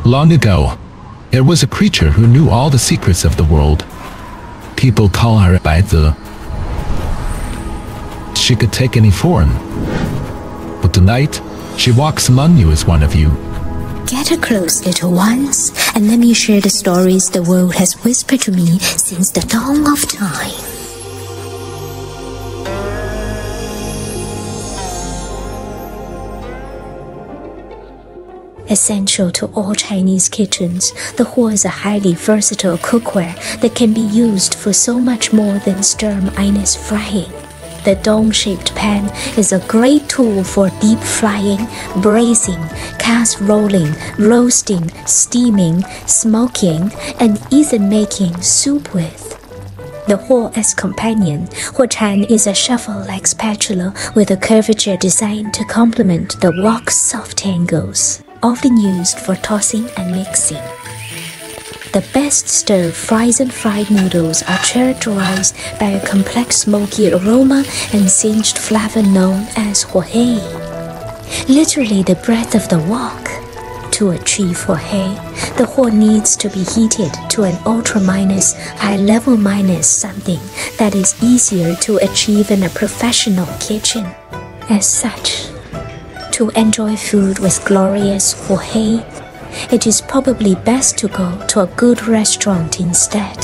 Long ago, there was a creature who knew all the secrets of the world. People call her Bai Ze. She could take any form. But tonight, she walks among you as one of you. Get close, little ones, and let me share the stories the world has whispered to me since the dawn of time. Essential to all Chinese kitchens, the huo is a highly versatile cookware that can be used for so much more than stir-minus frying. The dome-shaped pan is a great tool for deep frying, braising, casseroling, roasting, steaming, smoking, and even making soup with. The huo as companion, huochan is a shovel-like spatula with a curvature designed to complement the wok's soft angles, often used for tossing and mixing. The best stir-fries and fried noodles are characterized by a complex smoky aroma and singed flavor known as huohei. Literally the breath of the wok. To achieve huohei, the huo needs to be heated to an ultra-minus, high-level minus something that is easier to achieve in a professional kitchen. As such, to enjoy food with glorious huohei, it is probably best to go to a good restaurant instead.